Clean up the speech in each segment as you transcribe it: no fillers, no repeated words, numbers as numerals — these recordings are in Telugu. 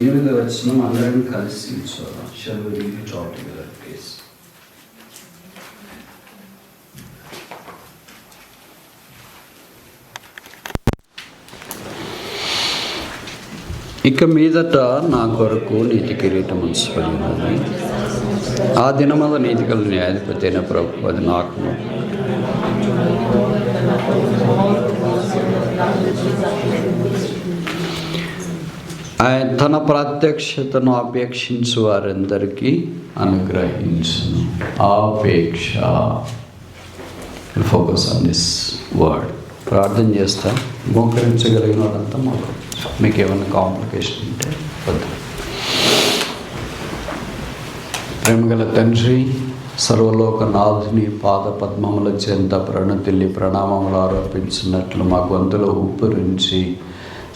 8వ వచనం అందరం కలిసి చూద్దాం. Shall we read it all together, please? ఇక మీదట నా కొరకు నీతి కిరీటం ఉంచబడి ఉన్నది. ఆ దినమున నీతి గల న్యాయాధిపతి అయిన ప్రభు అది నాకు ఆయన తన ప్రత్యక్షతను అపేక్షించు వారందరికీ అనుగ్రహించును. ఆపేక్ష. Focus on this word. ప్రార్థన చేస్తా. మోకరించగలిగిన వాళ్ళంతా మోకరించు. మీకు ఏమైనా కాంప్లికేషన్ ఉంటే వద్దు. ప్రేమగల తండ్రి, సర్వలోక నాథుని పాద పద్మముల చెంత ప్రణతిల్లి ప్రణామములు ఆరోపించినట్లు మా గొంతులో ఉప్పురించి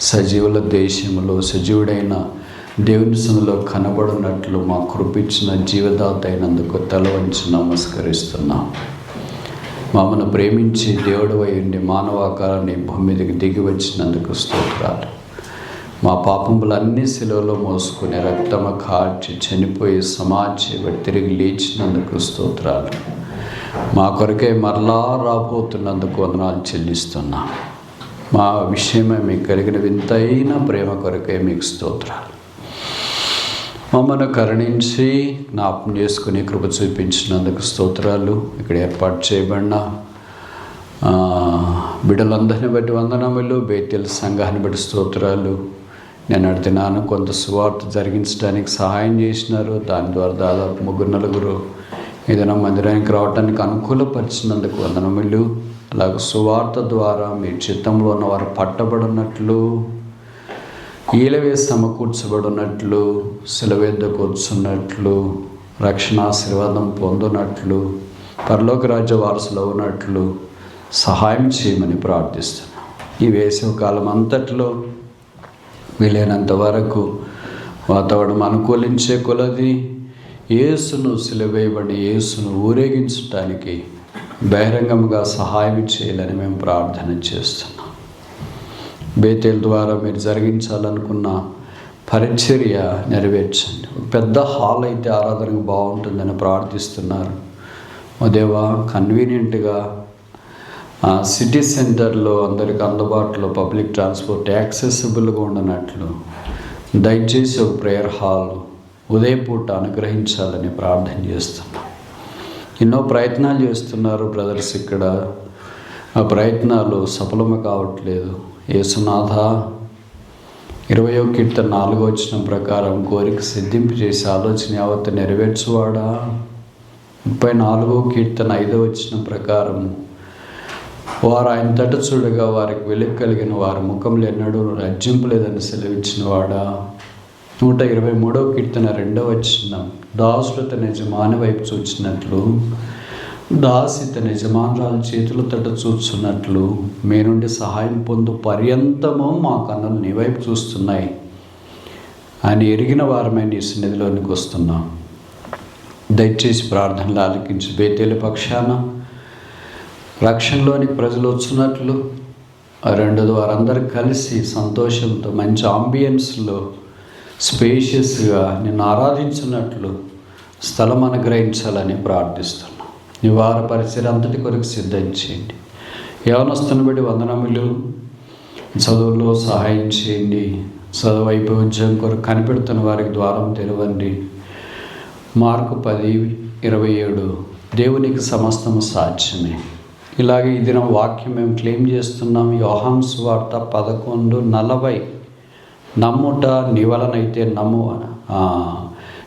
సజీవుల దేశంలో సజీవుడైన దేవుని సన్నిధిలో కనబడినట్లు మా కృపించిన జీవదాత అయినందుకు తల వంచి నమస్కరిస్తున్నాం. మమ్మల్ని ప్రేమించి దేవుడు అయ్యండి మానవాకారాన్ని భూమి మీదకి దిగి వచ్చినందుకు స్తోత్రాలు. మా పాపములన్నీ శిలువలో మోసుకుని రక్తము కార్చి చనిపోయి సమాజి తిరిగి లేచినందుకు స్తోత్రాలు. మా కొరకే మరలా రాబోతున్నందుకు వందనాలు చెల్లిస్తున్నాం. మా విషయమే మీకు కలిగిన వింతైన ప్రేమ కొరకే మీకు స్తోత్రాలు. మమ్మల్ని కరుణించి జ్ఞాపకం చేసుకుని కృప చూపించినందుకు స్తోత్రాలు. ఇక్కడ ఏర్పాటు చేయబడిన బిడ్డలందరిని బట్టి వందనములు. బేతేల్ సంఘాన్ని బట్టి స్తోత్రాలు. నేను అడిగినాను కొంత సువార్త జరిగించడానికి సహాయం చేసినారు. దాని ద్వారా దాదాపు 3-4 ఏదైనా మందిరానికి రావడానికి అనుకూలపరిచినందుకు వందనములు. అలాగే సువార్త ద్వారా మీ చిత్తంలో ఉన్నవారు పట్టబడినట్లు, ఈలవే సమకూర్చబడినట్లు, శిలువెద్ద కూర్చున్నట్లు, రక్షణ ఆశీర్వాదం పొందినట్లు, పరలోక రాజ్య వారసులు ఉన్నట్లు సహాయం చేయమని ప్రార్థిస్తున్నాం. ఈ వేసవి కాలం అంతట్లో వీలైనంత వరకు వాతావరణం అనుకూలించే కొలది యేసును సిలువేయబడి యేసును ఊరేగించడానికి బహిరంగంగా సహాయం చేయాలని మేము ప్రార్థన చేస్తున్నాం. బేతేల్ ద్వారా మీరు జరిగించాలనుకున్న పరిచర్య నెరవేర్చండి. పెద్ద హాల్ అయితే ఆరాధనకు బాగుంటుందని ప్రార్థిస్తున్నారు. ఓ దేవా, కన్వీనియంట్గా సిటీ సెంటర్లో అందరికి అందుబాటులో పబ్లిక్ ట్రాన్స్పోర్ట్ యాక్సెసిబుల్గా ఉండనట్లు దయచేసి ఒక ప్రేయర్ హాల్ ఉదయపూట అనుగ్రహించాలని ప్రార్థన చేస్తున్నాం. ఎన్నో ప్రయత్నాలు చేస్తున్నారు బ్రదర్స్. ఇక్కడ ఆ ప్రయత్నాలు సఫలము కావట్లేదు. యేసునాథ 20వ కీర్తన 4వ వచనం ప్రకారం కోరిక సిద్ధింపు చేసి ఆలోచన యావత్తు నెరవేర్చువాడా. 34వ కీర్తన 5వ వచనం ప్రకారం వారు ఆయన తట చూడగా వారికి వెలుగు కలిగిన వారి ముఖంలో ఎన్నడూ రజ్జింపలేదని సెలవిచ్చిన వాడా. 123వ కీర్తన 2వ వచనం దాసులు తన యజమాని వైపు చూచినట్లు, దాసి తన యజమానురాలు చేతుల తట చూస్తున్నట్లు మీ నుండి సహాయం పొందు పర్యంతము మా కన్నులు నీ వైపు చూస్తున్నాయి అని ఎరిగిన వారమే నీ సన్నిధిలోనికి వస్తున్నాం. దయచేసి ప్రార్థనలు ఆలకించి బేతేలు పక్షాన రక్షణలోనికి ప్రజలు వచ్చినట్లు వారందరూ కలిసి సంతోషంతో మంచి ఆంబియన్స్లో స్పేషియస్గా నిన్ను ఆరాధించినట్లు స్థలం అనుగ్రహించాలని ప్రార్థిస్తున్నాం. నివార పరిచయం అంతటి కొరకు సిద్ధం చేయండి. యవనస్తుని బట్టి వందనములు. చదువులో సహాయం చేయండి. చదువు అయిపోయి ఉద్యోగం కొరకు కనిపెడుతున్న వారికి ద్వారం తెరవండి. మార్కు 10:27 దేవునికి సమస్తము సాధ్యమే. ఇలాగే ఈ దినం వాక్యం మేము క్లెయిమ్ చేస్తున్నాం. యోహాను సువార్త 11:40 నమ్ముట నీ వలనైతే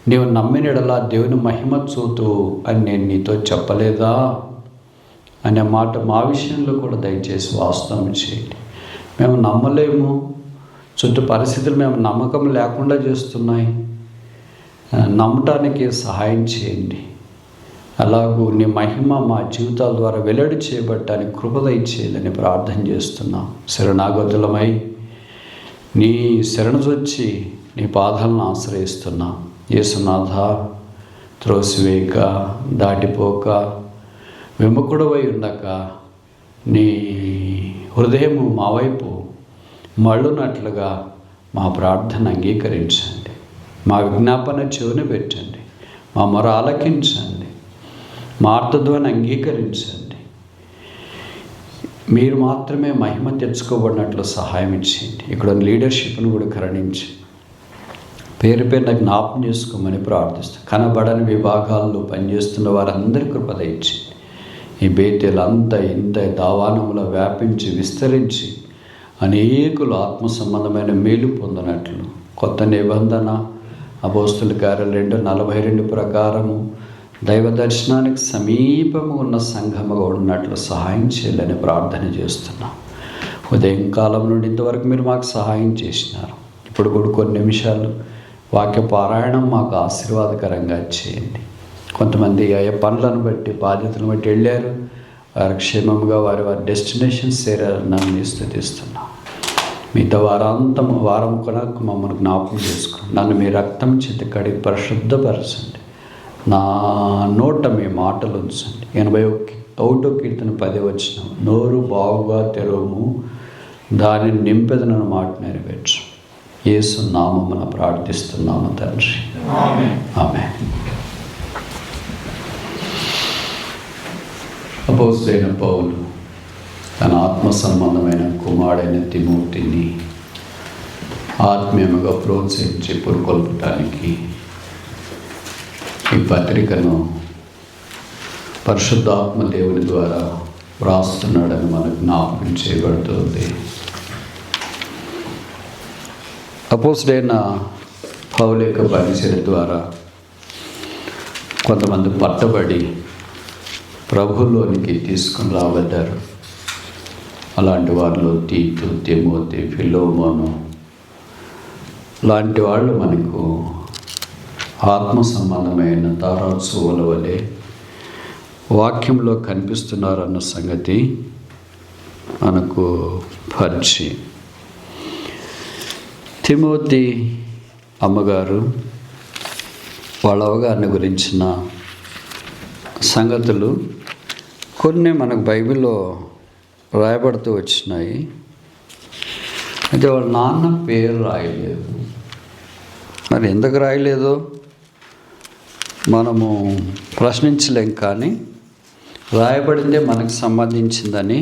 నీవు నమ్మినడలా దేవుని మహిమ చూతు అని నేను నీతో చెప్పలేదా అనే మాట మా విషయంలో కూడా దయచేసి వాస్తవం చేయండి. మేము నమ్మలేము. చుట్టూ పరిస్థితులు మేము నమ్మకం లేకుండా చేస్తున్నాయి. నమ్మటానికి సహాయం చేయండి. అలాగూ నీ మహిమ మా జీవితాల ద్వారా వెల్లడి చేయబట్టడానికి కృపదయ చేయాలని ప్రార్థన చేస్తున్నాం. శరణాగతులమై నీ శరణుజొచ్చి నీ పాదాలను ఆశ్రయిస్తున్నాం. యేసునాథ, త్రోసివేయక, దాటిపోక, విముఖుడవై ఉండక నీ హృదయము మా వైపు మళ్ళునట్లుగా మా ప్రార్థన అంగీకరించండి. మా విజ్ఞాపన చెవుని పెట్టండి, మా మొర ఆలకించండి, మా ఆర్తధ్వని అంగీకరించండి. మీరు మాత్రమే మహిమ తెచ్చుకోబడినట్లు సహాయం ఇచ్చేయండి. ఇక్కడ లీడర్షిప్ను కూడా కరుణించి పేరు పేరున జ్ఞాపం చేసుకోమని ప్రార్థిస్తాం. కనబడని విభాగాల్లో పనిచేస్తున్న వారందరి కృప దయచేయండి. ఈ బేతేలు అంత ఇంత దావానంలో వ్యాపించి విస్తరించి అనేకులు ఆత్మ సంబంధమైన మేలు పొందినట్లు కొత్త నిబంధన అపోస్తుల కార్యాలు 2:42 ప్రకారము దైవ దర్శనానికి సమీపము ఉన్న సంఘముగా ఉన్నట్లు సహాయం చేయాలని ప్రార్థన చేస్తున్నాం. ఉదయం కాలం నుండి ఇంతవరకు మీరు మాకు సహాయం చేసినారు. ఇప్పుడు కూడా కొన్ని నిమిషాలు వాక్య పారాయణం మాకు ఆశీర్వాదకరంగా చేయండి. కొంతమంది ఆయా పనులను బట్టి బాధ్యతలను బట్టి వెళ్ళారు, వారి క్షేమంగా వారి డెస్టినేషన్స్ చేరారని నన్ను స్తుతిస్తున్నాం. మిగతా వారం కొనక మమ్మల్ని జ్ఞాపకం చేసుకోండి. నన్ను మీ రక్తం చేత కడిగి పరిశుద్ధపరచండి. నా నోట మీ మాటలు ఉంచండి. 81వ కీర్తన 10 వచనం, నోరు బాగుగా తెరవము, దానిని నింపెదనని మాట నెరవేర్చు. యేసు నామమున ప్రార్థిస్తున్నాము తండ్రి, ఆమేన్. అపోస్తలుడైన పౌలు తన ఆత్మ సంబంధమైన కుమారుడైన తిమోతిని ఆత్మీయముగా ప్రోత్సహించి పురుకొల్పటానికి ఈ పత్రికను పరిశుద్ధాత్మ దేవుని ద్వారా వ్రాస్తున్నాడని మనకు జ్ఞాపకం చేయబడుతుంది. అపోస్తలుడైన పౌలు యొక్క పరిచర్య ద్వారా కొంతమంది పట్టబడి ప్రభువులోనికి తీసుకుని రాబడ్డారు. అలాంటి వారిలో తీతు, తిమోతి, ఫిలోమోను లాంటి వాళ్ళు మనకు ఆత్మ సంబంధమైన తారాత్సవాల వలె వాక్యంలో కనిపిస్తున్నారన్న సంగతి మనకు పరిచయం. తిమోతి అమ్మగారు వాళ్ళ అవగాహన గురించిన సంగతులు కొన్ని మనకు బైబిల్లో రాయబడుతూ వచ్చినాయి. అయితే వాళ్ళ నాన్న పేరు రాయలేదు. మరి ఎందుకు రాయలేదో మనము ప్రశ్నించలేం, కానీ రాయబడిందే మనకు సంబంధించిందని,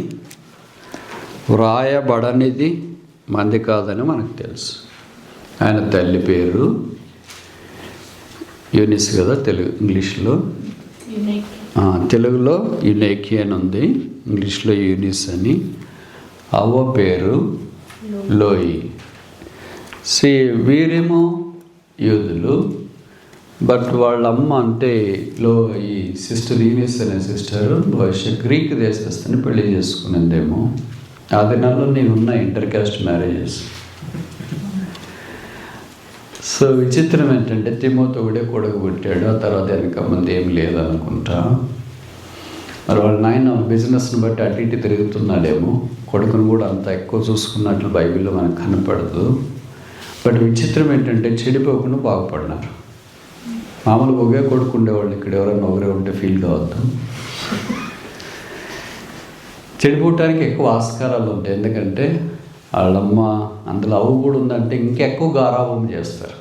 వ్రాయబడనిది మంది కాదని మనకు తెలుసు. ఆయన తల్లి పేరు యూనిస్ కదా, ఇంగ్లీష్లో, తెలుగులో యునేకి అని ఉంది, ఇంగ్లీష్లో యూనిస్ అని. అవ్వ పేరు లోయి. వీరేమో యూదులు, బట్ వాళ్ళ అమ్మ అంటే ఈ సిస్టర్ యూనిస్ అనే సిస్టర్ బహుశా గ్రీక్ దేశస్తుని పెళ్లి చేసుకునిందేమో. ఆ దినాల్లో నేనున్న ఇంటర్ కాస్ట్ మ్యారేజెస్. సో విచిత్రం ఏంటంటే తిమోతి ఒకడే కొడుకు పుట్టాడు, ఆ తర్వాత వెనక మంది ఏం లేదనుకుంటా. మరి వాళ్ళ నాయన బిజినెస్ని బట్టి అటు ఇటు తిరుగుతున్నాడేమో, కొడుకును కూడా అంత ఎక్కువ చూసుకున్నట్లు బైబిల్లో మనకు కనపడదు. బట్ విచిత్రం ఏంటంటే చెడిపోకుండా బాగుపడినారు. మామూలుగా ఒకే కొడుకు ఉండేవాళ్ళు, ఇక్కడ ఎవరైనా ఒకరే ఉంటే ఫీల్ కావద్దు. చెడిపోవటానికి ఎక్కువ ఆస్కారాలు ఉంటాయి. ఎందుకంటే వాళ్ళమ్మ అందులో అవ్వు కూడా ఉందంటే ఇంకెక్కువ గారాభం చేస్తారు.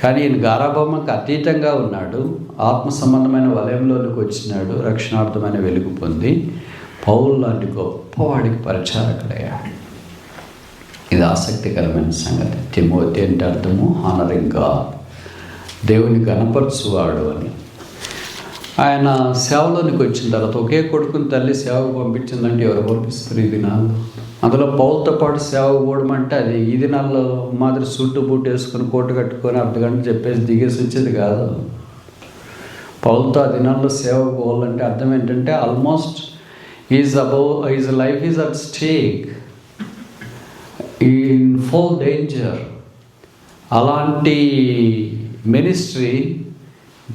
కానీ ఈయన గారాభంకి అతీతంగా ఉన్నాడు. ఆత్మ సంబంధమైన వలయంలోనికి వచ్చినాడు, రక్షణార్థమైన వెలుగు పొంది పౌలు లాంటి గొప్పవాడికి పరిచారకుడయ్యాడు. ఇది ఆసక్తికరమైన సంగతి. తిమోతి అంటే అర్థము హానరింగ్ గాడ్, దేవుని గణపరచువాడు అని. ఆయన సేవలోనికి వచ్చిన తర్వాత ఒకే కొడుకుని తల్లి సేవకు పంపించిందంటే ఎవరు పంపిస్తారు ఈ దినాల్లో? అందులో పౌలతో పాటు సేవకు పోవడం అంటే అది ఈ దినాల్లో మాదిరి సుట్టు బూట్ వేసుకొని కోటు కట్టుకొని అర్ధగంట చెప్పేసి దిగేసి వచ్చేది కాదు. పౌలతో ఆ దినాల్లో సేవకు పోవాలంటే అర్థం ఏంటంటే almost is life is at stake, in full danger. అలాంటి మినిస్ట్రీ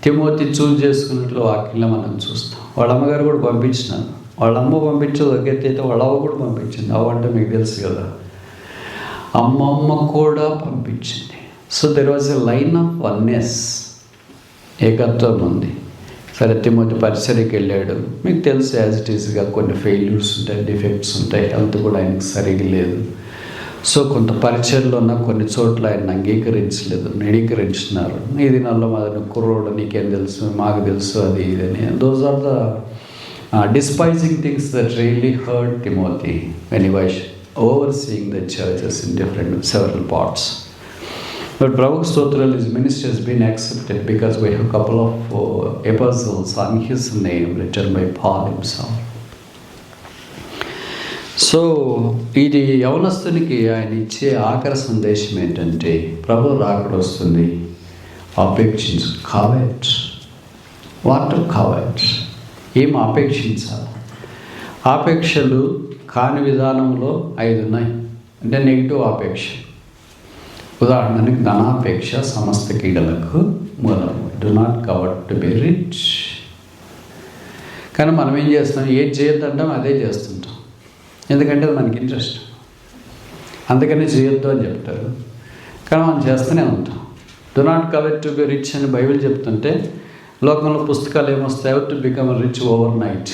తిమోతి చూజ్ చేసుకున్నట్లు వాక్యంలో మనం చూస్తాం. వాళ్ళ అమ్మగారు కూడా పంపించినాను. వాళ్ళ అమ్మ పంపించేది ఒక ఎత్తు అయితే వాళ్ళ అవ్వ కూడా పంపించింది. అవ్వ అంటే మీకు తెలుసు కదా, అమ్మమ్మ కూడా పంపించింది. So there was a line of oneness, ఏకత్వం ఉంది. సరే తిమోతి పరిచర్యకి వెళ్ళాడు. మీకు తెలుసు యాజ్ ఇట్ ఈస్గా కొన్ని ఫెయిల్యూర్స్ ఉంటాయి, డిఫెక్ట్స్ ఉంటాయి, హెల్త్ కూడా ఆయనకు సరిగ్గా లేదు. సో కొంత పరిచయంలో ఉన్న కొన్ని చోట్ల ఆయన అంగీకరించలేదు, నిడీకరించినారు. ఈ దినాల్లో మన కుర్రోడు నీకేం తెలుసు, మాకు తెలుసు, అది ఇదని. Those are the despising things that really hurt Timothy when he was overseeing the churches in several parts. But Prabhu Stotral, his ministry has been accepted because we have a couple of epistles on his name written by Paul himself. So ఇది యవనస్తునికి ఆయన ఇచ్చే ఆఖరి సందేశం ఏంటంటే, ప్రభు రాకడ వస్తుంది, అపేక్షించు. కావెట్, వాట్ కావెట్, ఏం ఆపేక్షించాలి? ఆపేక్షలు కాని విధానంలో 5 ఉన్నాయి. అంటే నెగిటివ్ ఆపేక్ష. ఉదాహరణకి ధనాపేక్ష సమస్త కీడలకు మూలము. Do not cover to be rich. కానీ మనం ఏం చేస్తాం, ఏది చేయొద్దంటాం అదే చేస్తుంటాం. ఎందుకంటే అది మనకి ఇంట్రెస్ట్, అందుకని చేయొద్దు అని చెప్తారు, కానీ మనం చేస్తూనే ఉంటాం. Do not cover to be rich అని బైబిల్ చెప్తుంటే లోకంలో పుస్తకాలు ఏమొస్తాయి, how to become rich over night.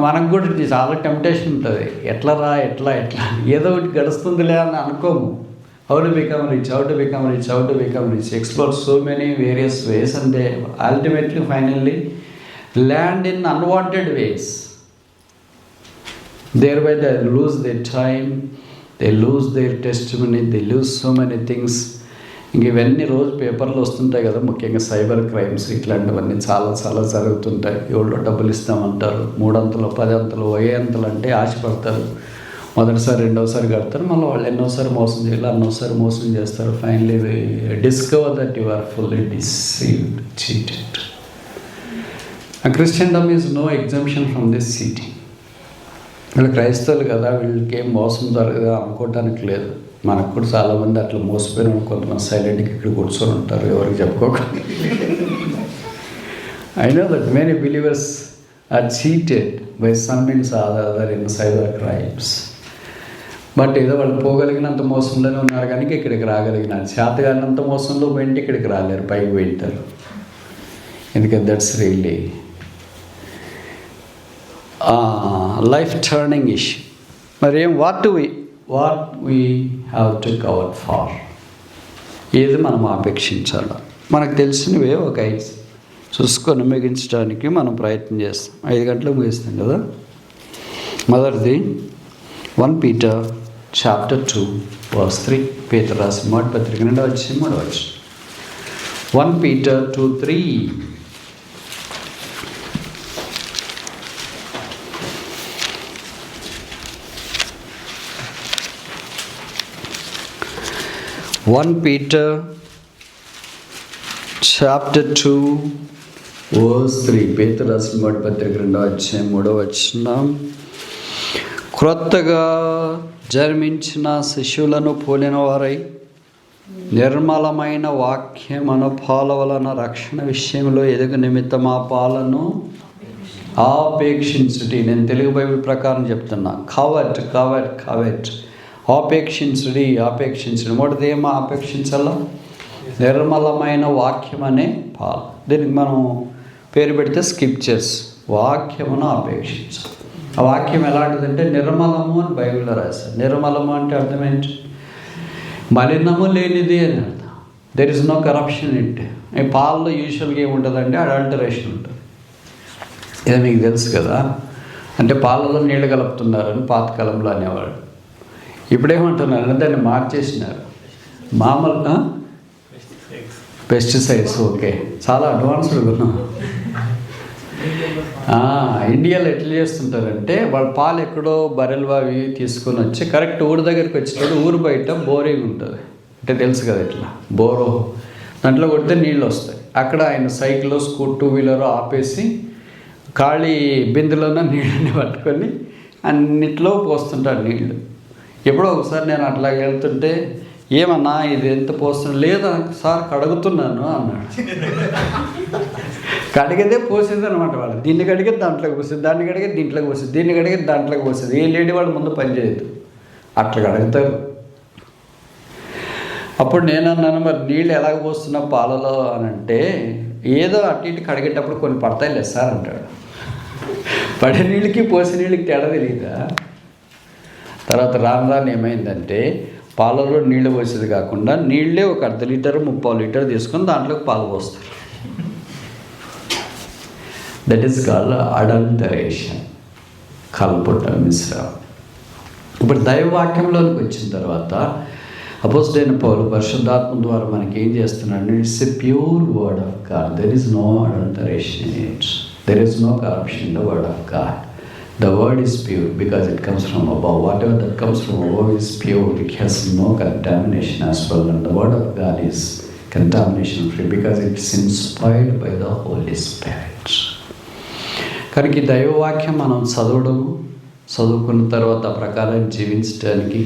మనకు కూడా చాలా టెంప్టేషన్ ఉంటుంది, ఎట్లా ఏదో ఒకటి గడుస్తుందిలే అని అనుకోము. How to become rich, how to become rich, how to become rich, explore so many various ways, and they ultimately finally land in unwanted ways. Thereby they lose their time, they lose their testimony, they lose so many things. ఇంక ఇవన్నీ రోజు పేపర్లో వస్తుంటాయి కదా, ముఖ్యంగా సైబర్ క్రైమ్స్ ఇట్లాంటివన్నీ చాలా చాలా జరుగుతుంటాయి. ఎవరో డబ్బులు ఇస్తామంటారు, 3 అంతలు 10 అంతలు 1000 అంతలు అంటే ఆశపడతారు. మొదటిసారి రెండోసారి కడతారు, మళ్ళీ వాళ్ళు ఎన్నోసారి మోసం చేయాలి, అన్నోసారి మోసం చేస్తారు. Finally discover that you are fully deceived, cheated. Christendom is no exemption from this cheating. వీళ్ళు క్రైస్తవులు కదా, వీళ్ళకి ఏం మోసం జరగదు అనుకోవటానికి లేదు. మనకు కూడా చాలామంది అట్లా మోసపోయిన కొంతమంది సైలెంట్గా ఇక్కడ కూర్చొని ఉంటారు, ఎవరికి చెప్పుకోకుండా. I know that many believers are cheated by some means or other in cyber crimes. But ఏదో వాళ్ళు పోగలిగినంత మోసంలోనే ఉన్నారు కానీ ఇక్కడికి రాగలిగినారు. చేతగానంత మోసంలో పోయింటే ఇక్కడికి రాలేరు, పైకి పోయింటారు. ఎందుకంటే that's really life turning issue. మరి ఏం what we have to cover far, ఏది మనం ఆపేక్షించాలి? మనకు తెలిసినవే ఒక 5 చూసుకొని ముగించడానికి మనం ప్రయత్నం చేస్తాం. 5 గంటలకు ముగిస్తాం కదా. మొదటిది 1 Peter chapter 2 verse 3. పేతురు రాసిన మొదటి పత్రిక 2వ అధ్యాయం 3వ వచనం. 1 Peter 2:3. Peter chapter 2 verse 3. పేతురు రాసిన మొదటి పత్రిక 2వ అధ్యాయం 3వ వచనం. క్రొత్తగా జన్మించిన శిశువులను పోలిన వారై నిర్మలమైన వాక్యమను పాల వలన రక్షణ విషయంలో ఎదుగు నిమిత్తం ఆ పాలను ఆపేక్షించుటి. నేను తెలుగు బైబిల్ ప్రకారం చెప్తున్నా. కవెట్ ఆపేక్షించుడి. మొదటిది ఏమో ఆపేక్షించాలా? నిర్మలమైన వాక్యం అనే పాలు. దీనికి మనం పేరు పెడితే స్క్రిప్చర్స్. వాక్యమును ఆపేక్షించాలి. ఆ వాక్యం ఎలాంటిదంటే నిర్మలము అని బైబిల్లో రాశారు. నిర్మలము అంటే అర్థం ఏంటి? మలినము లేనిది అని అర్థం. There is no corruption it. ఈ పాలలో యూజువల్గా ఏముంటుందంటే అడల్టరేషన్ ఉంటుంది. ఇది మీకు తెలుసు కదా. అంటే పాలలో నీళ్ళు కలుపుతున్నారని పాతకాలంలో అనేవాడు. ఇప్పుడేమంటున్నారు, దాన్ని మార్చేసినారు. మామూలుగా పెస్టిసైడ్స్. ఓకే, చాలా అడ్వాన్స్డ్గా ఉన్నాం. ఇండియాలో ఎట్లా చేస్తుంటారంటే, వాళ్ళ పాలు ఎక్కడో బర్రెలు అవి తీసుకొని వచ్చి కరెక్ట్ ఊరి దగ్గరికి వచ్చేటప్పుడు ఊరు బయట బోరింగ్ ఉంటుంది. అంటే తెలుసు కదా, ఇట్లా బోరో దాంట్లో కొడితే నీళ్ళు వస్తాయి. అక్కడ ఆయన సైకిల్ 2 వీలర్ ఆపేసి ఖాళీ బిందులోనే నీళ్ళని పట్టుకొని అన్నిట్లో పోస్తుంటాడు నీళ్ళు. ఎప్పుడో ఒకసారి నేను అట్లాగే వెళ్తుంటే, ఏమన్నా ఇది ఎంత పోస్తున్నా? లేదా సార్ కడుగుతున్నాను అన్నాడు. కడిగేదే పోసేది అనమాట. వాళ్ళు దీన్ని కడిగే దాంట్లోకి పోసేది, దాన్ని కడిగే దీంట్లోకి పోసేది, దీన్ని కడిగే దాంట్లోకి పోసేది. ఏ లేడీ వాళ్ళు ముందు పని చేయదు, అట్లా కడుగుతారు. అప్పుడు నేను అన్నాను, మరి నీళ్ళు ఎలాగ పోస్తున్నా పాలలో అని అంటే, ఏదో అటు ఇటు కడిగేటప్పుడు కొన్ని పడతాయి లేదు సార్ అంటాడు. పడే నీళ్ళకి పోసే నీళ్ళకి తేడా తెలియదా? తర్వాత రాను ఏమైందంటే పాలలో నీళ్ళు పోసేది కాకుండా నీళ్ళే ఒక 1/2 లీటర్ 3/4 లీటర్ తీసుకొని దాంట్లోకి పాలు పోస్తారు. దట్ ఈస్ కాల్డ్ అడల్టరేషన్, కల్పుట, మిశ్రమం. ఇప్పుడు దైవవాక్యంలోకి వచ్చిన తర్వాత అపోజిటైన పౌలు పరిశుద్ధాత్మ ద్వారా మనకి ఏం చేస్తున్నాడు? It's a pure word of God. There is no adulteration in it. There is no corruption in the word of God. The word is pure because it comes from above. Whatever that comes from above is pure. It has no contamination as well. And the word of God is contamination free because it's inspired by the Holy Spirit. కనుక ఈ దైవవాక్యం మనం చదువుకున్న తర్వాత ప్రకారం జీవించడానికి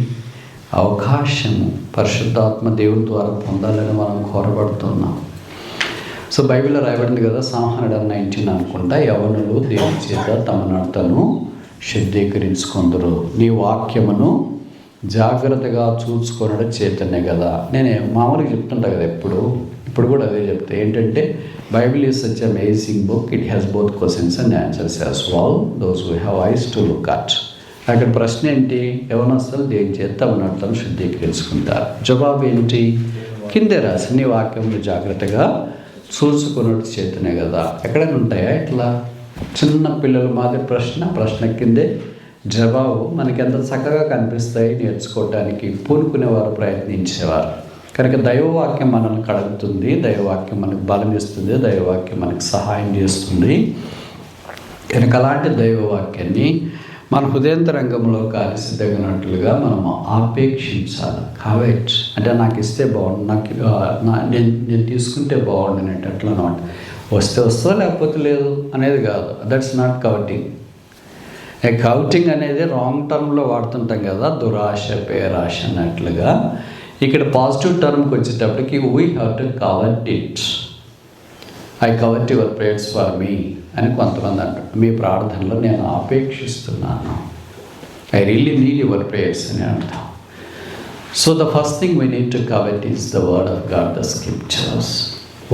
అవకాశము పరిశుద్ధాత్మ దేవుని ద్వారా పొందాలని మనం కోరబడుతున్నాం. సో బైబిల్లో రాయబడింది కదా, Psalm 119 అనుకుంటా, యవ్వనులు దేవుని చేత తమ నడతను శుద్ధీకరించుకుందరు, నీ వాక్యమును జాగ్రత్తగా చూసుకొనడం చేతనే కదా. నేను మామూలుగా చెప్తుంటా కదా, ఇప్పుడు కూడా అదే చెప్తా. ఏంటంటే Bible is such amazing book. It has both questions and answers as well. Those who have eyes to look at. అక్కడ ప్రశ్న ఏంటి? యవ్వనస్తులు దేవుని చేత తమ నడతను శుద్ధీకరించుకుంటారు. జవాబు ఏంటి? కిందే రాసి, నీ వాక్యమును జాగ్రత్తగా చూసుకున్నట్టు చేతనే కదా. ఎక్కడైనా ఉంటాయా ఇట్లా చిన్న పిల్లల మాదిరి ప్రశ్న కిందే జవాబు మనకి ఎంత చక్కగా కనిపిస్తాయి నేర్చుకోవడానికి పూనుకునేవారు, ప్రయత్నించేవారు. కనుక దైవవాక్యం మనల్ని కడుగుతుంది, దైవవాక్యం మనకు బలం ఇస్తుంది, దైవవాక్యం మనకు సహాయం చేస్తుంది. కనుక అలాంటి దైవవాక్యాన్ని మన హృదయంతరంగంలో కార్యసిద్ధగినట్లుగా మనం ఆపేక్షించాలి. కాబట్టి అంటే నాకు ఇస్తే బాగుండు, నేను తీసుకుంటే బాగుండు అనేటట్లు అనమాట. వస్తుందో లేకపోతే లేదు అనేది కాదు. That's not counting. కౌటింగ్ అనేది రాంగ్ టర్మ్లో వాడుతుంటాం కదా, దురాశ, పేరాశ అన్నట్లుగా. ఇక్కడ పాజిటివ్ టర్మ్కి వచ్చేటప్పటికి we have to covet it. I covet your prayers for me అని కొంతమంది అంటారు. మీ ప్రార్థనలో నేను ఆపేక్షిస్తున్నాను. I really need your prayers అని అంటాం. So the first thing we need to covet is the word of God, the scriptures.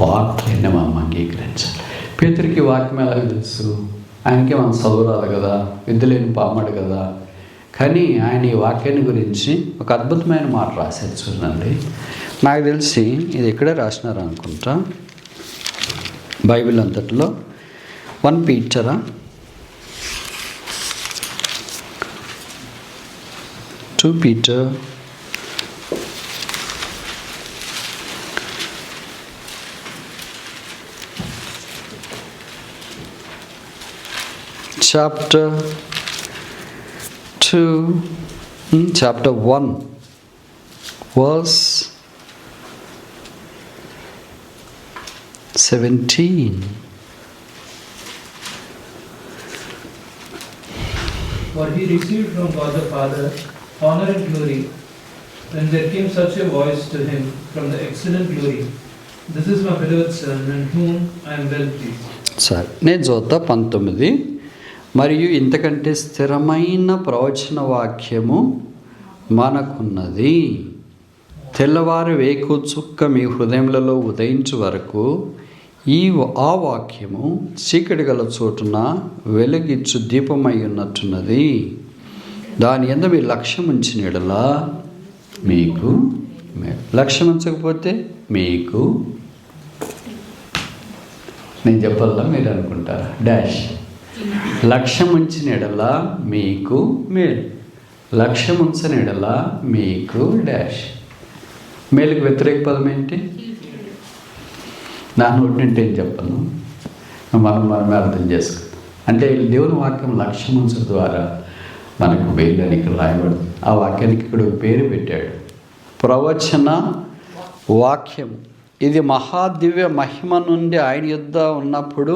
వాక్యాన్ని మనం అంగీకరించాలి. పేతురికి వాక్యం ఎలా తెలుసు? ఆయనకి మనం చదువురాదు కదా, విద్య లేని పామడు కదా. కానీ ఆయన ఈ వాక్యాన్ని గురించి ఒక అద్భుతమైన మాట రాశారు చూడండి. నాకు తెలిసి ఇది ఎక్కడే రాసినారు అనుకుంటా బైబిల్ అంతట్లో. 1 Peter Two Peter chapter 1 verse 17. For he received from God the Father honor and glory, when there came such a voice to him from the excellent glory, this is my beloved Son, in whom I am well pleased. సరే, నేను చూద్దా 19. మరియు ఇంతకంటే స్థిరమైన ప్రవచన వాక్యము మనకున్నది. తెల్లవారు వేకు చుక్క మీ హృదయములలో ఉదయించు వరకు ఆ వాక్యము చీకటి గల చోటున వెలుగిచ్చు దీపమై ఉన్నట్టున్నది. దాని యందు మీరు లక్ష్యం ఉంచిన యెడల మీకు మేలు. లక్ష్యం ఉంచకపోతే మీకు, నేను చెప్పాలా మీరు అనుకుంటారా? డాష్. లక్ష్యం ఉంచిన యెడల మీకు మేలు, లక్ష్యం ఉంచని యెడల మీకు డాష్. మేలుకు వ్యతిరేక పదం ఏంటి? నా నోటి నుండి ఏం చెప్పను, మనమే అర్థం చేసుకుంటాం. అంటే దేవుని వాక్యం లక్ష్యం ఉంచడం ద్వారా మనకు మేలు అని ఇక్కడ రాయబడింది. ఆ వాక్యానికి ఇక్కడ పేరు పెట్టాడు, ప్రవచన వాక్యం. ఇది మహాదివ్య మహిమ నుండి ఆయన యుద్ధ ఉన్నప్పుడు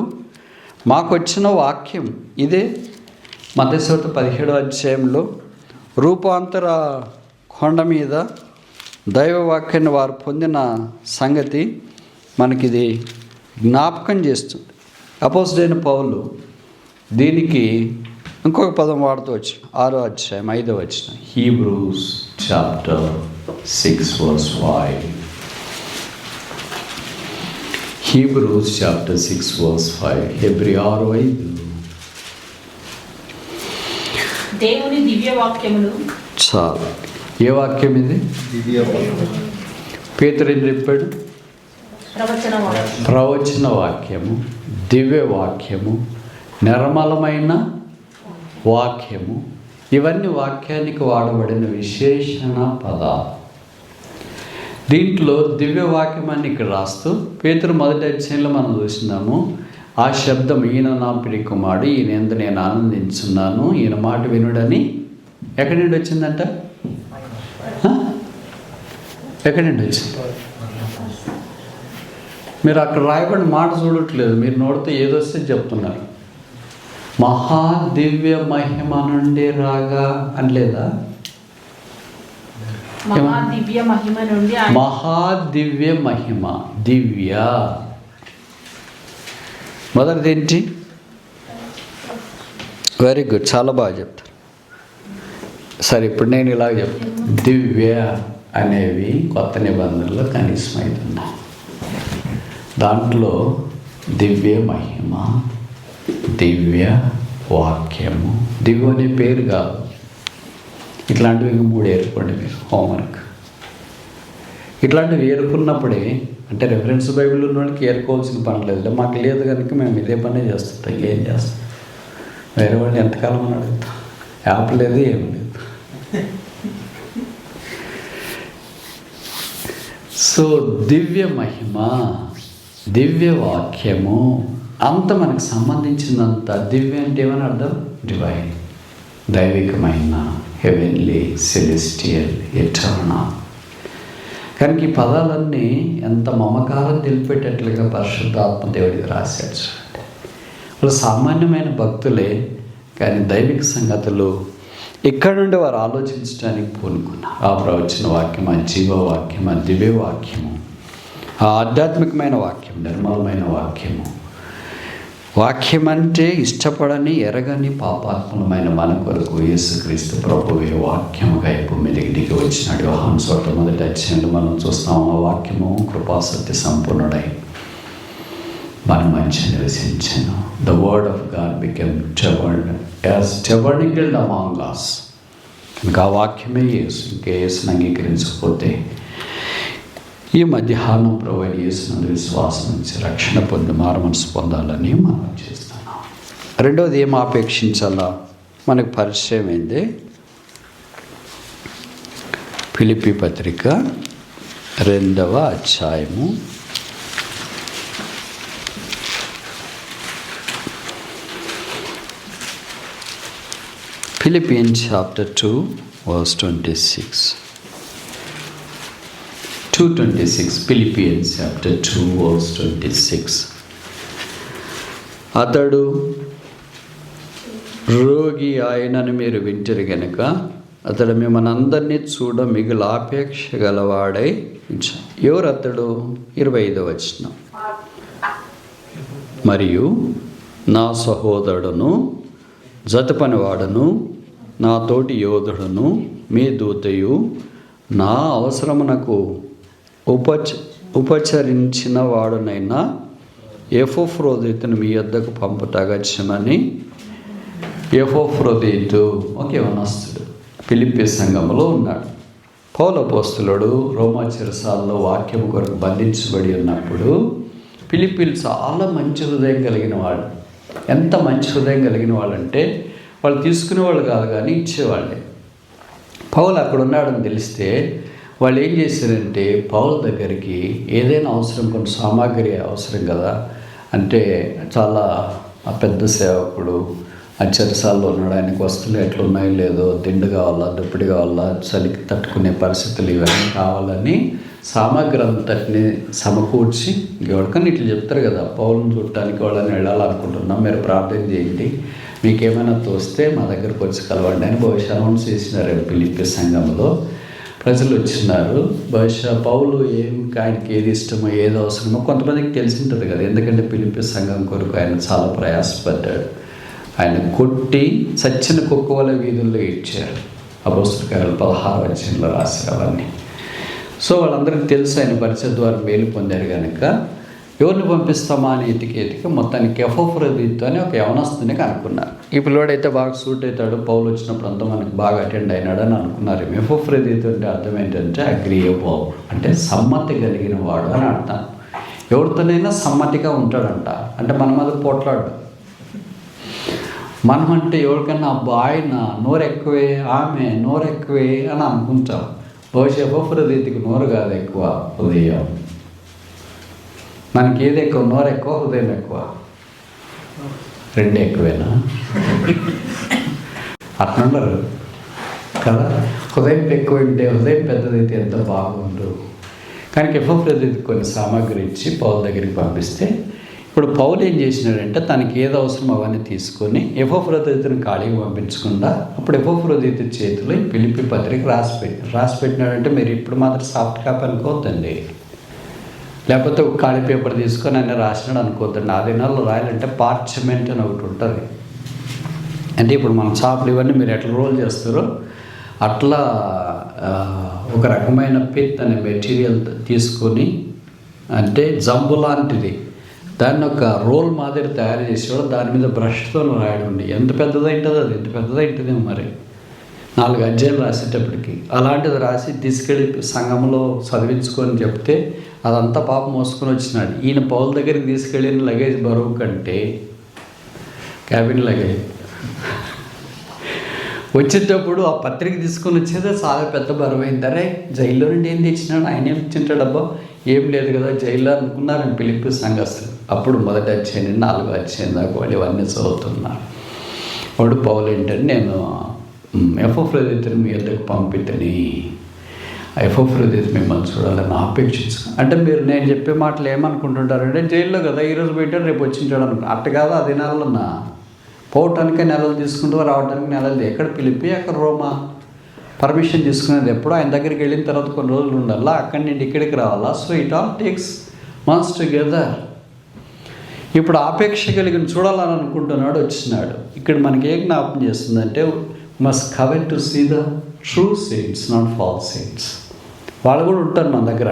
మాకు వచ్చిన వాక్యం ఇదే. మత్తయి 17వ అధ్యాయంలో రూపాంతర కొండ మీద దైవ వాక్యాన్ని వారు పొందిన సంగతి మనకిది జ్ఞాపకం చేస్తుంది. అపోస్తలుడైన పౌలు దీనికి ఇంకొక పదం వాడుతూ వచ్చి 6వ అధ్యాయం 5వ వచనం, Hebrews chapter 6 verse 5. Hebrews chapter 6 verse 5. Hebrew 6:5. దేవుని దివ్య వాక్యములు. చాలు. ఏ వాక్యం ఇది? పేతురు ఏం చెప్పాడు? ప్రవచన వాక్యము, దివ్య వాక్యము, నిర్మలమైన వాక్యము. ఇవన్నీ వాక్యానికి వాడబడిన విశేషణ పదాలు. దీంట్లో దివ్య వాక్యం అని ఇక్కడ రాస్తూ పేతురు మొదటి అధ్యాయంలో మనం చూసినాము. ఆ శబ్దం, ఈయన నా ప్రియ కుమారుడు, ఈయన యందు నేను ఆనందించున్నాను, ఈయన మాట వినుడని ఎక్కడి నుండి వచ్చిందంట? ఎక్కడి నుండి వచ్చింది? మీరు అక్కడ రాయబడిన మాట చూడట్లేదు, మీరు నోడితే ఏదొస్తే చెప్తున్నారు. మహాదివ్య మహిమ నుండి రాగా అని లేదా? మహాదివ్య మహిమ నుండి. మహాదివ్య మహిమ, దివ్య. మొదటిది ఏంటి? వెరీ గుడ్, చాలా బాగా చెప్తారు. సరే, ఇప్పుడు నేను ఇలా చెప్తాను. దివ్య అనేవి కొత్త నిబంధనలో కనీసం 5 ఉన్నాయి. దాంట్లో దివ్య మహిమ, దివ్య వాక్యము. దివ్య అనే పేరు కాదు, ఇట్లాంటివి 3 ఏర్పండి మీరు హోంవర్క్. ఇట్లాంటివి ఏరుకున్నప్పుడే, అంటే రెఫరెన్స్ బైబిల్ ఉన్న వాళ్ళకి ఏరుకోవాల్సిన పని లేదు. మాకు లేదు కనుక మేము ఇదే పనే చేస్తుంటాం. ఏం చేస్తాం? వేరే వాళ్ళని ఎంతకాలం అని అడుగుతాం. యాప్ లేదు, ఏం లేదు. సో దివ్య మహిమ, దివ్య వాక్యము అంత మనకు సంబంధించినంత. దివ్య అంటే ఏమని అర్థం? డివైన్, దైవికమైన, హెవెన్లీ, సెలెస్టియల్, ఎటర్నల్. కనుక ఈ పదాలన్నీ ఎంత మమకారం తెలిపేటట్లుగా పరిశుద్ధాత్మ దేవుడికి రాశాడు. వాళ్ళు సామాన్యమైన భక్తులే, కానీ దైవిక సంగతులు ఇక్కడ నుండి వారు ఆలోచించడానికి పూనుకున్నారు. ఆ ప్రవచన వాక్యం, ఆ జీవవాక్యం, ఆ దివ్య వాక్యము, ఆ ఆధ్యాత్మికమైన వాక్యం, నిర్మలమైన వాక్యము. వాక్యం అంటే ఇష్టపడని, ఎరగని, పాపాత్మలమైన మన కొరకు యేసుక్రీస్తు ప్రభువే వాక్యముగా భూమి మీదకి వచ్చినాడు. యోహాను సువార్త మొదటి అధ్యాయంలో మనం చూస్తాము. ఆ వాక్యము కృపాసత్య సంపూర్ణుడై మన మధ్య నివసించెను. The word of God became tabernacle among us. కనుక ఆ వాక్యమే యేసు. ఇంకా యేసుని అంగీకరించకపోతే ఈ మధ్యాహ్నం ప్రభు యేసునందు విశ్వాసం నుంచి రక్షణ పొంది మారు మనసు పొందాలని మనం చేస్తున్నాం. రెండవది ఏం ఆపేక్షించాలా? మనకు పరిచయం అయింది. ఫిలిప్పీ పత్రిక 2వ అధ్యాయము Philippians chapter 2 verse 26. 2:26. Philippians chapter 2 verse 26. అతడు రోగి ఆయనను మీరు వింటిరి గనుక అతడు మిమ్మల్ని అందరినీ చూడ మిగులు ఆపేక్ష గలవాడై ఉంచాడు. ఎవరు అతడు? 25వ వచనం. మరియు నా సహోదరుడును, జతపనివాడును, నా తోటి యోధుడును, మీ దూతయు, నా అవసరమునకు ఉపచరించిన వాడునైనా ఎపఫ్రోదితును మీ యొద్దకు పంపుటగచ్చమని. ఎపఫ్రోదితు ఒక యవనస్తుడు ఫిలిప్పీ సంఘములో ఉన్నాడు. పౌలు అపోస్తలుడు రోమా చెరసాలలో వాక్యము కొరకు బంధించబడి ఉన్నప్పుడు ఫిలిప్పీలు చాలా మంచి హృదయం కలిగిన వాళ్ళు. ఎంత మంచి హృదయం కలిగిన వాళ్ళంటే వాళ్ళు తీసుకునేవాళ్ళు కాదు, కానీ ఇచ్చేవాళ్ళే. పౌలు అక్కడ ఉన్నాడని తెలిస్తే వాళ్ళు ఏం చేశారంటే, పౌలు దగ్గరికి ఏదైనా అవసరం, కొన్ని సామాగ్రి అవసరం కదా, అంటే చాలా పెద్ద సేవకుడు ఆ చెరసాల్లో ఉన్నాడు, ఆయనకు వస్తువులు ఎట్లున్నాయో లేదో, తిండి కావాలా, దుప్పటి కావాలా, చలికి తట్టుకునే పరిస్థితులు ఇవన్నీ కావాలని సామాగ్రి అంతటిని సమకూర్చి ఎవరికన్నా ఇట్లా చెప్తారు కదా, పౌలను చూడటానికి వాళ్ళని వెళ్ళాలనుకుంటున్నాం, మీరు ప్రార్థన చేయండి, మీకేమైనా తోస్తే మా దగ్గరకు వచ్చి కలవండి అని బహుశా అనౌన్స్ చేసినారు. ఫిలిప్పీ సంఘంలో ప్రజలు వచ్చినారు. బహుశా పౌలు ఆయనకి ఏది ఇష్టమో ఏది అవసరమో కొంతమందికి తెలిసి ఉంటుంది కదా, ఎందుకంటే ఫిలిప్పీ సంఘం కొరకు ఆయన చాలా ప్రయాసపడ్డాడు. ఆయన కొట్టి చచ్చిన కుక్క వల్ల వీధుల్లో ఇచ్చారు. అపోస్తలుల 16వ అధ్యాయంలో రాశారు అవన్నీ. సో వాళ్ళందరికీ తెలుసు ఆయన పరిచయ ద్వారా మేలు పొందారు కనుక ఎవరిని పంపిస్తామా అని ఎతికి మొత్తానికి ఎఫోఫ్రోదితు అని ఒక యవనస్తుని కనుక్కున్నారు. ఈ పిల్లోడైతే బాగా సూట్ అవుతాడు, పౌలు వచ్చినప్పుడు అంతా మనకు బాగా అటెండ్ అయినాడని అనుకున్నారు. ఎఫోఫ్రోదితు అంటే అర్థం ఏంటంటే అగ్రియబుల్, అంటే సమ్మతి కలిగిన వాడు అని అర్థం. ఎవరితోనైనా సమ్మతిగా ఉంటాడంట, అంటే మన మీద పోట్లాడు. మనం అంటే ఎవరికన్నా అబ్బా ఆయన నోరు ఎక్కువే, ఆమె నోరు ఎక్కువే అని అనుకుంటాం. బహుశా ఎఫోఫ్రోదితుకి నోరు కాదు ఎక్కువ, హృదయం. మనకి ఏది ఎక్కువ, నోరు ఎక్కువ, హృదయం ఎక్కువ? రెండు ఎక్కువేనా? అట్లుండరు కదా. హృదయం ఎక్కువ ఉంటే, హృదయం పెద్దదైతే ఎంత బాగుండు. కానీ ఎఫోఫ్రోదితుకి కొన్ని సామాగ్రి ఇచ్చి పౌలు దగ్గరికి పంపిస్తే, ఇప్పుడు పౌలు ఏం చేసినాడంటే తనకి ఏది అవసరం అవన్నీ తీసుకొని ఎఫోఫ్రోదితుని ఖాళీగా పంపించకుండా అప్పుడు ఎఫోఫ్రోదితు చేతిలో ఫిలిప్పీ పత్రిక రాసి పెట్టినాడంటే మీరు ఇప్పుడు మాత్రం సాఫ్ట్ కాపీ అనుకోవద్దండి, లేకపోతే ఒక ఖాళీ పేపర్ తీసుకొని ఆయన రాసినాడు అనుకోవద్దండి. ఆ దినాల్లో రాయాలంటే పార్చమెంట్ అని ఒకటి ఉంటుంది. అంటే ఇప్పుడు మన షాపులు ఇవన్నీ మీరు ఎట్లా రోల్ చేస్తారో అట్లా ఒక రకమైన పిత్ అనే మెటీరియల్ తీసుకొని, అంటే జంబు లాంటిది, దాన్ని ఒక రోల్ మాదిరి తయారు చేసేవాడు. దాని మీద బ్రష్తో రాయడం ఉండి ఎంత పెద్దదైంటుంది, అది ఎంత పెద్దదైంటుందేమో మరి 4 అధ్యాయాలు రాసేటప్పటికి. అలాంటిది రాసి తీసుకెళ్ళి సంఘంలో చదివించుకొని చెప్తే అదంతా పాపం మోసుకొని వచ్చినాడు. ఈయన పౌల దగ్గరికి తీసుకెళ్ళిన లగేజ్ బరువు కంటే క్యాబిన్ లగేజ్ వచ్చేటప్పుడు ఆ పత్రిక తీసుకొని వచ్చేదే చాలా పెద్ద బరువు అయింది. అరే జైల్లో నుండి ఏం తెచ్చినాడు, ఆయన ఏం తింటాడబ్బా, ఏం లేదు కదా జైల్లో అనుకున్నారని ఫిలిప్పీ సంఘస్థులు. అప్పుడు మొదటి అధ్యాయం 4వ అధ్యాయం దాకా వాళ్ళు ఇవన్నీ చదువుతున్నారు. వాడు పౌలు ఏంటంటే నేను ఎఫోఫ్రోదితుని మీ వద్దకు పంపితని, ఎఫోఫ్రోదితు మిమ్మల్ని చూడాలని ఆపేక్షించు. అంటే మీరు నేను చెప్పే మాటలు ఏమనుకుంటుంటారంటే జైల్లో కదా ఈరోజు పోయింటాడు రేపు వచ్చింటాడు అనుకుంటా. అట్ట కాదు, అది నెలలున్నా పోవటానికి నెలలు తీసుకుంటూ రావడానికి నెలలు. ఎక్కడ ఫిలిప్పీ, అక్కడ రోమా. పర్మిషన్ తీసుకునేది ఎప్పుడు ఆయన దగ్గరికి వెళ్ళిన తర్వాత కొన్ని రోజులు ఉండాలా, అక్కడి నుండి ఇక్కడికి రావాలా. So it all takes months together. ఇప్పుడు ఆపేక్ష కలిగిన చూడాలని అనుకుంటున్నాడు, వచ్చినాడు. ఇక్కడ మనకి ఏం జ్ఞాపకం చేస్తుందంటే must covet to see the true saints, not false saints. వాళ్ళు కూడా ఉంటారు మన దగ్గర.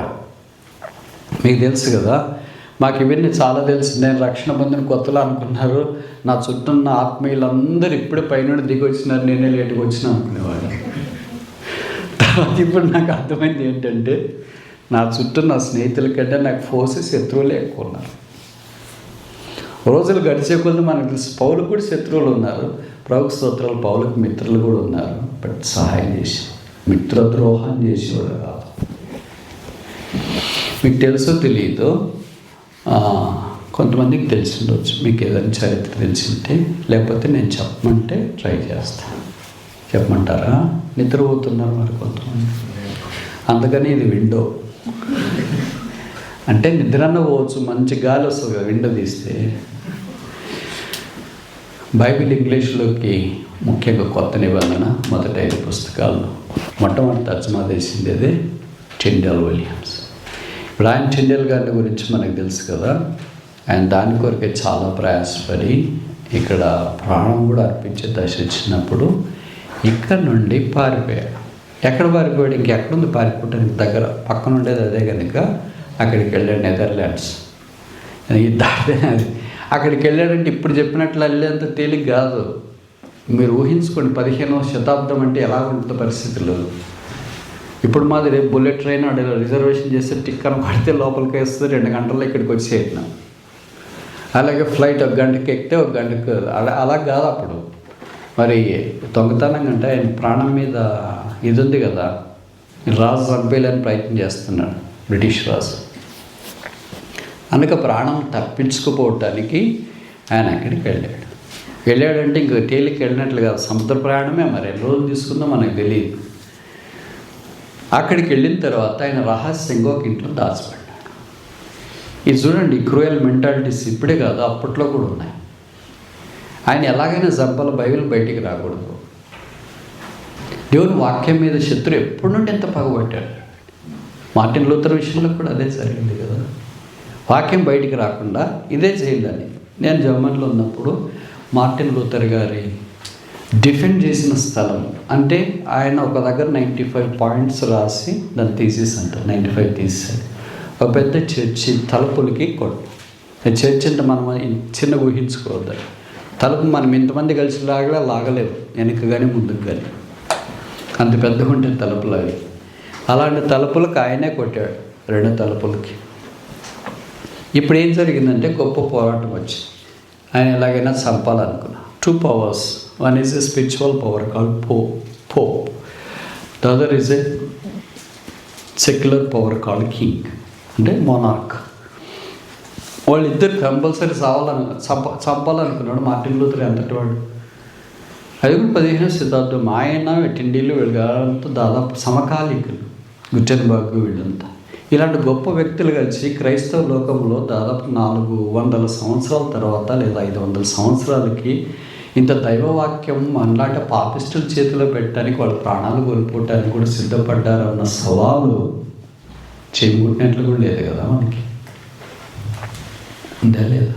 మీకు తెలుసు కదా, మాకు ఇవన్నీ చాలా తెలుసు. నేను రక్షణ పొందిన కొత్తలో అనుకున్నారు నా చుట్టూ ఉన్న ఆత్మీయులందరూ ఇప్పుడే పైన దిగి వచ్చినారు, నేనే లేటుగా వచ్చినా అనుకునేవాడు. తర్వాత ఇప్పుడు నాకు అర్థమైంది ఏంటంటే నా చుట్టూ నా స్నేహితుల కంటే నాకు ఫోర్సెస్ శత్రువులే ఎక్కువ ఉన్నారు. రోజులు గడిచే కొద్ది మనకు తెలుసు పౌలు కూడా శత్రువులు ఉన్నారు. ప్రభువు స్తోత్రాలు, పౌలకు మిత్రులు కూడా ఉన్నారు. బట్ సహాయం చేసి మిత్రద్రోహం చేసేవాడు కాదు. మీకు తెలుసో తెలియదు, కొంతమందికి తెలిసి ఉండవచ్చు. మీకు ఏదైనా చరిత్ర తెలిసింటే, లేకపోతే నేను చెప్పమంటే ట్రై చేస్తాను. చెప్పమంటారా? నిద్రపోతున్నారు మరి కొంతమంది, అందుకని ఇది విండో. అంటే నిద్రన్న పోవచ్చు, మంచి గాలి వస్తుంది కదా విండో తీస్తే. బైబిల్ ఇంగ్లీష్లోకి ముఖ్యంగా కొత్త నిబంధన మొదటి 5 పుస్తకాల్లో మొట్టమొదటి తర్జుమా చేసింది అదే టిండెల్ విలియమ్స్. ఇప్పుడు ఆయన టిండెల్ గారి గురించి మనకు తెలుసు కదా. ఆయన దాని కొరకే చాలా ప్రయాసపడి ఇక్కడ ప్రాణం కూడా అర్పించే దశ వచ్చినప్పుడు ఇక్కడ నుండి పారిపోయాడు. ఎక్కడ పారిపోయాడు? ఇంకెక్కడుంది పారిపోవడానికి? దగ్గర పక్కన ఉండేది అదే కనుక అక్కడికి వెళ్ళాడు. నెదర్లాండ్స్ దాటే అది. అక్కడికి వెళ్ళాడంటే ఇప్పుడు చెప్పినట్లు వెళ్ళేంత తేలిక కాదు. మీరు ఊహించుకోండి 15వ శతాబ్దం అంటే ఎలా ఉంటుంది పరిస్థితులు. ఇప్పుడు మాది రేపు బుల్లెట్ ట్రైన్ రిజర్వేషన్ చేస్తే టిక్కర్ పడితే లోపలికి వేస్తే 2 గంటల్లో ఇక్కడికి వచ్చేయట్లా. అలాగే ఫ్లైట్ 1 గంటకి ఎక్కితే 1 గంటకు అలా కాదు. అప్పుడు మరి దొంగతనం అంటే ఆయన ప్రాణం మీద ఇది ఉంది కదా, రాజు చంపేయాలని ప్రయత్నం చేస్తున్నాడు బ్రిటిష్ రాజు. అందుకే ప్రాణం తప్పించుకుపోవటానికి ఆయన అక్కడికి వెళ్ళాడంటే ఇంక తేలికి వెళ్ళినట్లు కాదు, సముద్ర ప్రయాణమే. మరి ఎన్ని రోజులు తీసుకుందో మనకు తెలియదు. అక్కడికి వెళ్ళిన తర్వాత ఆయన రహస్యంగా ఒక ఇంట్లో దాచిపడ్డాడు. ఇది చూడండి, క్రూయల్ మెంటాలిటీస్ ఇప్పుడే కాదు అప్పట్లో కూడా ఉన్నాయి. ఆయన ఎలాగైనా చంపాల, బైబిల్ బయటికి రాకూడదు. దేవుని వాక్యం మీద శత్రు ఎప్పటి నుండి ఎంత పగబట్టాడు. మార్టిన్ లూథర్ విషయంలో కూడా అదే జరిగింది కదా. వాక్యం బయటికి రాకుండా ఇదే చేయాలని. నేను జర్మనీలో ఉన్నప్పుడు మార్టిన్ లూథర్ గారి డిఫెండ్ చేసిన స్థలం అంటే ఆయన ఒక దగ్గర 95 పాయింట్స్ రాసి దాన్ని థీసిస్ అంటారు. 95 థీసిస్ ఒక పెద్ద చర్చి తలుపులకి కొట్టు. చర్చి అంటే మనం చిన్న ఊహించుకోవద్దు. తలుపు మనం ఇంతమంది కలిసి లాగలేవు, వెనక్కి కానీ ముందుకు కానీ, అంత పెద్దగా ఉంటే తలుపులు అవి. అలాంటి తలుపులకు ఆయనే కొట్టాడు, 2 తలుపులకి. ఇప్పుడు ఏం జరిగిందంటే గొప్ప పోరాటం వచ్చింది. ఆయన ఎలాగైనా చంపాలనుకున్నా. 2 powers. One is a spiritual power called Pope. The other is a secular power called King, అంటే monarch. వాళ్ళిద్దరు కంపల్సరీ చంపాలనుకున్నాడు. మార్టిన్ లూథర్ ఎంతటి వాడు, అది కూడా 15వ శతాబ్దం. ఆయన టిండీలు వీళ్ళంతా దాదాపు సమకాలీకులు, గుటెన్బర్గ్ వీళ్ళంతా. ఇలాంటి గొప్ప వ్యక్తులు కలిసి క్రైస్తవ లోకంలో దాదాపు 400 సంవత్సరాల తర్వాత లేదా 500 సంవత్సరాలకి ఇంత దైవవాక్యం మనలాంటి పాపిస్టుల చేతిలో పెట్టడానికి, వాళ్ళ ప్రాణాలు కోల్పోవటానికి కూడా సిద్ధపడ్డారన్న సవాలు చేముట్టినట్లు కూడా లేదు కదా మనకి, ఉందా లేదా?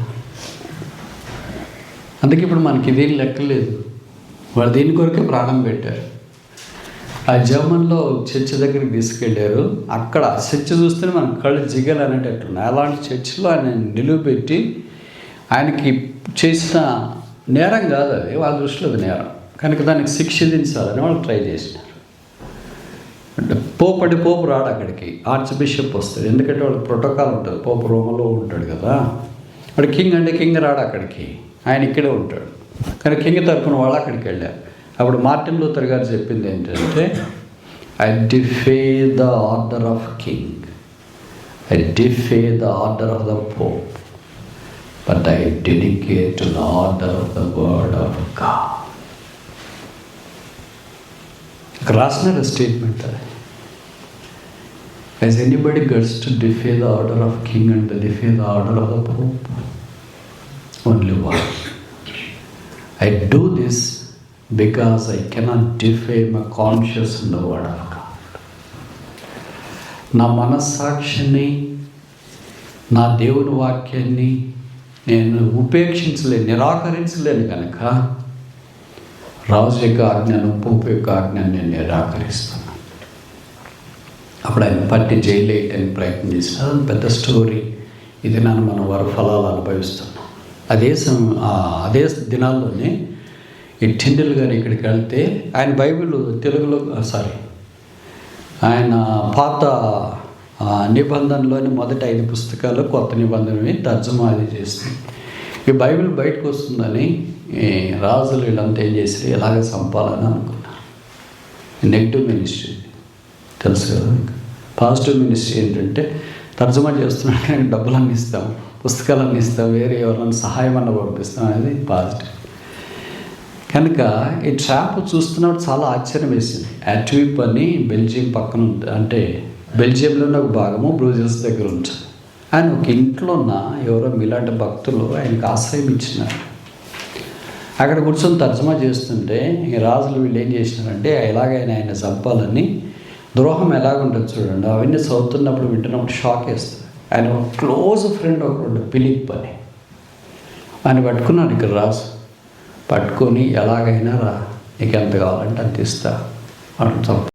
అందుకే ఇప్పుడు మనకి ఇదేం లెక్కలేదు. వాళ్ళు దీని కొరకే ప్రాణం పెట్టారు. ఆ జర్మన్లో చర్చి దగ్గరికి తీసుకెళ్ళారు. అక్కడ చర్చ్ చూస్తే మన కళ్ళు జిగలు అనేటట్టున్నాయి. అలాంటి చర్చిలో ఆయన నిలువబెట్టి, ఆయనకి చేసిన నేరం కాదు అది, వాళ్ళ దృష్టిలో అది నేరం కనుక దానికి శిక్ష విధించాలని వాళ్ళు ట్రై చేసినారు. అంటే పోపు రాడు అక్కడికి, ఆర్చ్ బిషప్ వస్తాడు. ఎందుకంటే వాళ్ళకి ప్రోటోకాల్ ఉంటుంది, పోపు రోమలో ఉంటాడు కదా. వాడు కింగ్ అంటే కింగ్ రాడు అక్కడికి, ఆయన ఇక్కడే ఉంటాడు. కానీ కింగ్ తరపున వాళ్ళు అక్కడికి వెళ్ళారు. అప్పుడు మార్టిన్ లూథర్ గారు చెప్పింది ఏంటంటే, I defy the order of king, I defy the order of the pope, but I dedicate to the order of the word of God. రాసిన స్టేట్మెంట్ అది. Has anybody guts to defy the order of king and defy the order of the pope? Only one. I do this because I cannot defy my conscience in the word of God. నా మనస్సాక్షిని, నా దేవుని వాక్యాన్ని నేను ఉపేక్షించలేను, నిరాకరించలేను కనుక రాజు యొక్క ఆజ్ఞను, పోపు యొక్క ఆజ్ఞను నేను నిరాకరిస్తున్నాను. అప్పుడు ఆయన పట్టి జైలు వేయటానికి ప్రయత్నం చేసిన, అదంత పెద్ద స్టోరీ. ఇది మనం వరఫలాలు అనుభవిస్తున్నాం. అదే దినాల్లోనే ఈ టిండిల్ గారు ఇక్కడికి వెళ్తే ఆయన బైబిల్ తెలుగులో ఆయన పాత నిబంధనలోని మొదటి 5 పుస్తకాలు, కొత్త నిబంధనని తర్జుమా అది చేస్తుంది. ఈ బైబిల్ బయటకు వస్తుందని రాజులు వీళ్ళంతా ఏం చేసి ఎలాగ చంపాలని అనుకున్నారు. నెగిటివ్ మినిస్ట్రీ తెలుసు కదా. పాజిటివ్ మినిస్ట్రీ ఏంటంటే తర్జుమా చేస్తున్నాడు, డబ్బులు అన్నీ ఇస్తాం, పుస్తకాలు అన్నీ ఇస్తాం, వేరే ఎవరైనా సహాయం అన్న పంపిస్తాం అనేది పాజిటివ్. కనుక ఈ ట్రాప్ చూస్తున్నప్పుడు చాలా ఆశ్చర్యం వేసింది. యాట్విప్ అని బెల్జియం పక్కన ఉంటుంది, అంటే బెల్జియంలోనే ఒక భాగము బ్రూజెల్స్ దగ్గర ఉంటుంది. ఆయన ఒక ఇంట్లో ఉన్న ఎవరో మీలాంటి భక్తులు ఆయనకు ఆశ్రయం ఇచ్చినారు. అక్కడ కూర్చొని తర్జుమా చేస్తుంటే ఈ రాజులు వీళ్ళు ఏం చేసినారంటే, ఎలాగైనా ఆయన చంపాలని, ద్రోహం ఎలాగుంటుంది చూడండి, అవన్నీ చదువుతున్నప్పుడు వింటున్నప్పుడు షాక్ వేస్తుంది. ఆయన ఒక క్లోజ్ ఫ్రెండ్ ఒకడు ఫిలిప్ అని, ఆయన పట్టుకున్నాడు ఇక్కడ రాజు. పట్టుకొని ఎలాగైనా రా, నీకు ఎంత కావాలంటే అంత ఇస్తా, వాడు చంపు.